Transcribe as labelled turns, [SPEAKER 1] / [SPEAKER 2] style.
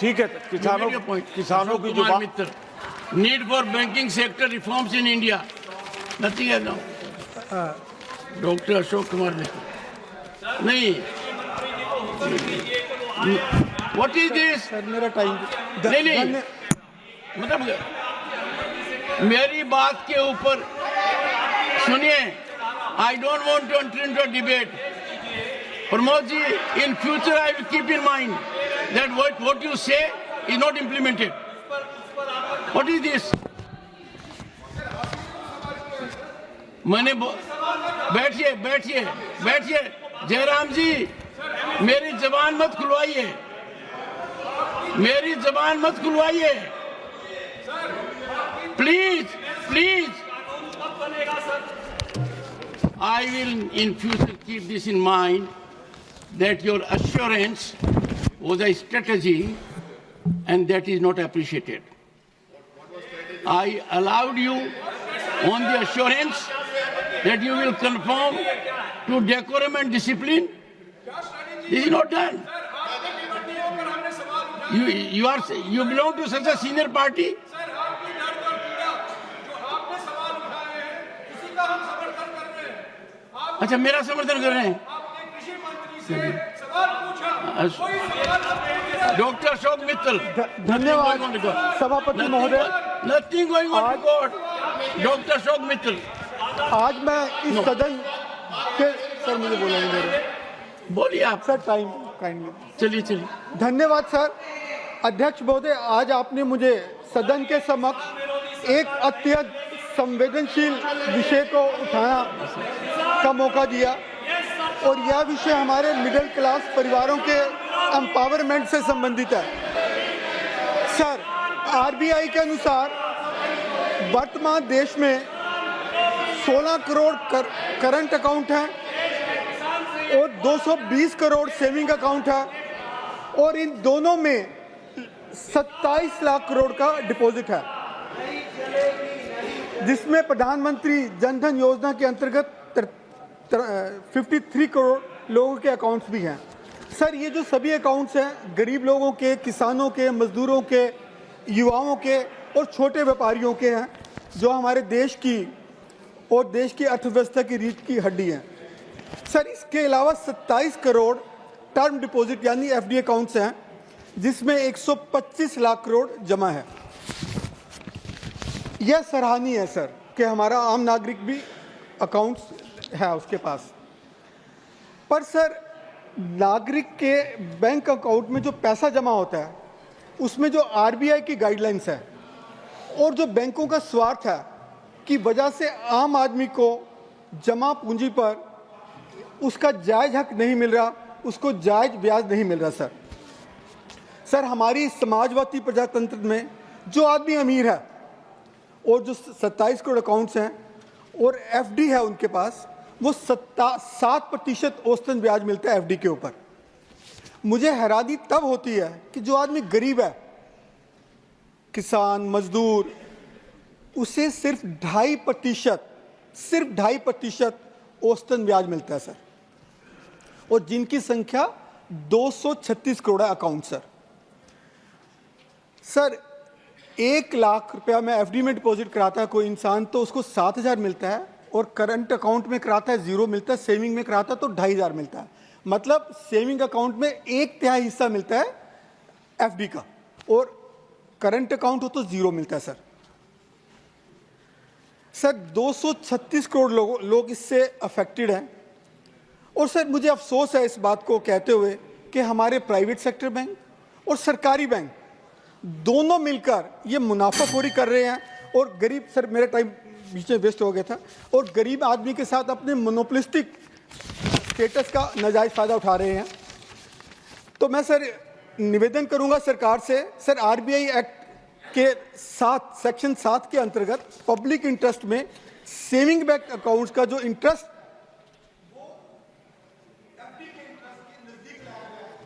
[SPEAKER 1] ठीक है, किसानों की जो
[SPEAKER 2] मित्र, need for banking sector reforms in India, nothing as now. Doctor Ashok Kumar मित्र, नहीं, व्हाट इज दिस?
[SPEAKER 3] सर मेरा टाइम
[SPEAKER 2] नहीं, मतलब मेरी बात के ऊपर सुनिए। I don't want to enter into a debate. Pramod ji, in future I will keep in mind that what you say is not implemented. What is this? मैंने बैठिए बैठिए बैठिए। जयराम जी, मेरी जबान मत खुलवाइए, मेरी जबान मत खुलवाइए, please please. I will in future keep this in mind, that your assurance was a strategy and that is not appreciated. I allowed you on the assurance that you will conform to decorum and discipline. This is not done. You belong to such a senior party. अच्छा, मेरा समर्थन कर रहे हैं doctor Ashok Mittal.
[SPEAKER 3] धन्यवाद सभापति महोदय।
[SPEAKER 2] Nothing going on court. Doctor Ashok Mittal,
[SPEAKER 3] आज मैं इस सदन के सर मुझे बोलेंगे,
[SPEAKER 2] बोलिए आप
[SPEAKER 3] सर। Time kindly.
[SPEAKER 2] चलिए।
[SPEAKER 3] धन्यवाद सर। अध्यक्ष महोदय, आज आपने मुझे सदन के समक्ष एक अत्यंत संवेदनशील विषय को उठाना का मौका दिया, और यह विषय हमारे मिडिल क्लास परिवारों के एम्पावरमेंट से संबंधित है। सर, आरबीआई के अनुसार वर्तमान देश में 16 करोड़ करंट अकाउंट हैं और 220 करोड़ सेविंग अकाउंट है, और इन दोनों में 27 लाख करोड़ का डिपॉजिट है, जिसमें प्रधानमंत्री जन धन योजना के अंतर्गत 53 करोड़ लोगों के अकाउंट्स भी हैं। सर, ये जो सभी अकाउंट्स हैं गरीब लोगों के, किसानों के, मजदूरों के, युवाओं के और छोटे व्यापारियों के हैं, जो हमारे देश की और देश की अर्थव्यवस्था की रीढ़ की हड्डी हैं। सर, इसके अलावा 27 करोड़ टर्म डिपॉजिट यानी एफडी अकाउंट्स हैं, जिसमें 125 लाख करोड़ जमा है। यह सराहनीय है सर कि हमारा आम नागरिक भी अकाउंट्स है उसके पास। पर सर, नागरिक के बैंक अकाउंट में जो पैसा जमा होता है उसमें जो आरबीआई की गाइडलाइंस है और जो बैंकों का स्वार्थ है की वजह से आम आदमी को जमा पूंजी पर उसका जायज हक नहीं मिल रहा, उसको जायज ब्याज नहीं मिल रहा। सर, हमारी समाजवादी प्रजातंत्र में जो आदमी अमीर है और जो 27 करोड़ अकाउंट्स हैं और एफडी है उनके पास, वो 7% औसतन ब्याज मिलता है एफडी के ऊपर। मुझे हैरानी तब होती है कि जो आदमी गरीब है, किसान, मजदूर, उसे सिर्फ 2.5% औसतन ब्याज मिलता है सर, और जिनकी संख्या 236 करोड़ है अकाउंट। सर 1 लाख रुपया में एफडी में डिपॉजिट कराता है कोई इंसान तो उसको 7,000 मिलता है, और करंट अकाउंट में कराता है 0 मिलता है, सेविंग में कराता है तो 2,500 मिलता है। मतलब सेविंग अकाउंट में 1/3 हिस्सा मिलता है एफडी का, और करंट अकाउंट हो तो 0 मिलता है। सर 236 करोड़ लोग इससे अफेक्टेड हैं, और सर मुझे अफसोस है इस बात को कहते हुए कि हमारे प्राइवेट सेक्टर बैंक और सरकारी बैंक दोनों मिलकर ये मुनाफाखोरी कर रहे हैं, और गरीब, सर मेरा टाइम बीच में वेस्ट हो गया था, और गरीब आदमी के साथ अपने मोनोपोलिस्टिक स्टेटस का नाजायज फ़ायदा उठा रहे हैं। तो मैं सर निवेदन करूंगा सरकार से, सर आरबीआई एक्ट के 7 सेक्शन 7 के अंतर्गत पब्लिक इंटरेस्ट में सेविंग बैंक अकाउंट्स का जो इंटरेस्ट